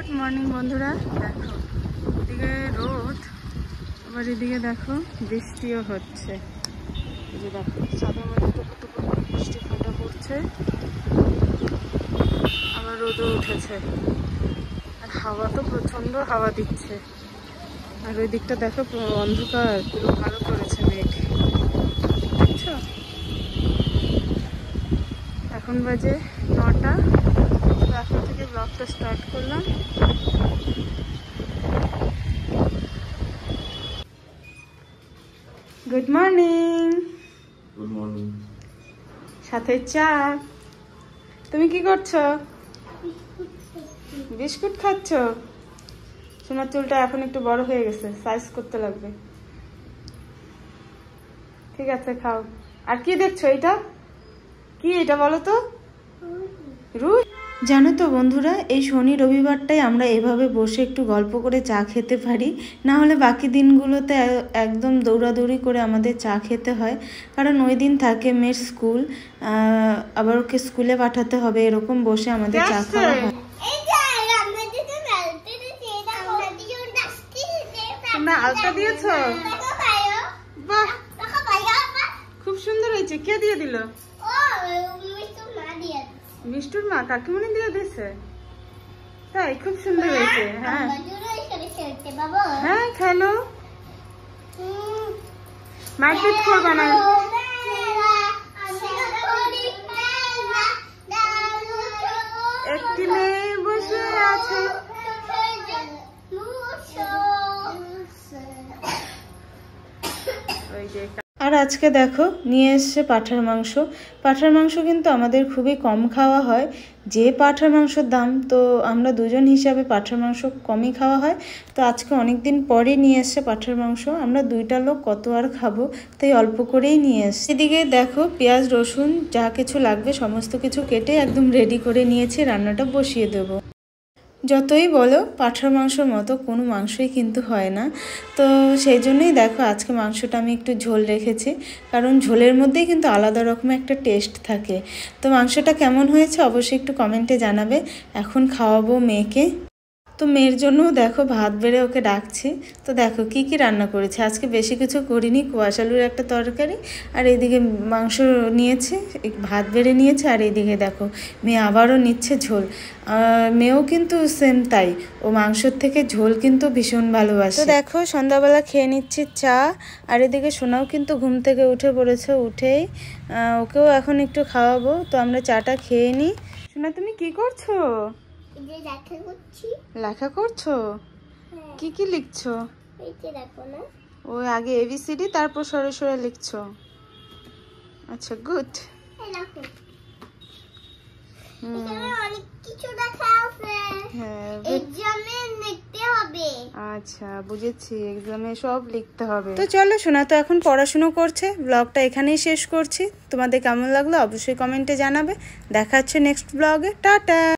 Good morning বন্ধুরা। দেখো এদিকে রোদ, আবার এদিকে দেখো বৃষ্টিও হচ্ছে। এই যে দেখো ছাদের মধ্যে টুকু টুকু বৃষ্টি ফোঁটা পড়ছে, আবার রোদও উঠেছে, আর হাওয়া তো প্রচন্ড হাওয়া দিচ্ছে। আর ওই দিকটা দেখো অন্ধকার, পুরো কালো করেছে মেঘ, বুঝছো? এখন বাজে 9টা। এখন থেকে ব্লগটা স্টার্ট করলাম। Good morning. Good morning. সাথে চা। তুমি কি করছো? বিস্কুট খাচ্ছ? সোনার চুলটা এখন একটু বড় হয়ে গেছে, সাইজ করতে লাগবে। ঠিক আছে, খাও। আর কি দেখছো? এটা কি? এটা বলো তো। রুই। জানো তো বন্ধুরা, এই শনি রবিবারটাই আমরা এভাবে বসে একটু গল্প করে চা খেতে পারি, না হলে বাকি দিনগুলোতে একদম দৌড়াদৌড়ি করে আমাদের চা খেতে হয়। কারণ ওই দিন থাকে মেয়ের স্কুল, আবার ওকে স্কুলে পাঠাতে হবে, এরকম বসে আমাদের চা খাওয়া হয়। তোমরা আলতা দিয়েছো? বাহ, খুব সুন্দর হয়েছে। কে দিয়ে দিল? মিষ্টুর মা, কাকিমণি দিয়ে দিয়েছে। তাই? খুব সুন্দর হয়েছে। হ্যাঁ হ্যাঁ, খেলো, মারপিট করবা না। একটি মেয়ে বসে আছে। আর আজকে দেখো নিয়ে এসছে পাঁঠার মাংস। পাঁঠার মাংস কিন্তু আমাদের খুবই কম খাওয়া হয়, যে পাঁঠার মাংসের দাম, তো আমরা দুজন হিসাবে পাঁঠার মাংস কমই খাওয়া হয়। তো আজকে অনেক দিন পরে নিয়ে এসছে পাঁঠার মাংস। আমরা দুইটা লোক কত আর খাবো, তাই অল্প করেই নিয়ে এসছি। এদিকে দেখো পেঁয়াজ রসুন যা কিছু লাগবে সমস্ত কিছু কেটে একদম রেডি করে নিয়েছি, রান্নাটা বসিয়ে দেবো। যতই বলো পাঁঠার মাংসর মতো কোনো মাংসই কিন্তু হয় না, তো সেই জন্যই দেখো আজকে মাংসটা আমি একটু ঝোল রেখেছি, কারণ ঝোলের মধ্যেই কিন্তু আলাদা রকম একটা টেস্ট থাকে। তো মাংসটা কেমন হয়েছে অবশ্যই একটু কমেন্টে জানাবে। এখন খাওয়াবো মেয়েকে। তো মেয়ের জন্য দেখো ভাত বেড়ে ওকে ডাকছি। তো দেখো কি কি রান্না করেছে আজকে, বেশি কিছু করিনি, কোয়াশ আলুর একটা তরকারি, আর এইদিকে মাংস নিয়েছে, ভাত বেড়ে নিয়েছে, আর এইদিকে দেখো মেয়ে আবারও নিচ্ছে ঝোল। মেয়েও কিন্তু সেম তাই, ও মাংসর থেকে ঝোল কিন্তু ভীষণ ভালোবাসে। তো দেখো সন্ধ্যাবেলা খেয়ে নিচ্ছি চা, আর এদিকে সোনাও কিন্তু ঘুম থেকে উঠে পড়েছে, উঠেই ওকেও এখন একটু খাওয়াবো। তো আমরা চাটা খেয়ে নিই। সোনা তুমি কি করছো? লেখা করছো? কি কি লিখছো? ওই আগে এবিসিডি, তারপর সরে সরে লিখছো। আচ্ছা, গুড। আচ্ছা বুঝেছি, এক্সামে সব লিখতে হবে। তো চলো, সোনা তো এখন পড়াশুনো করছে। ব্লগটা এখানেই শেষ করছি। তোমাদের কেমন লাগলো অবশ্যই কমেন্টে জানাবে। দেখা হচ্ছে নেক্সট ব্লগে। টাটা।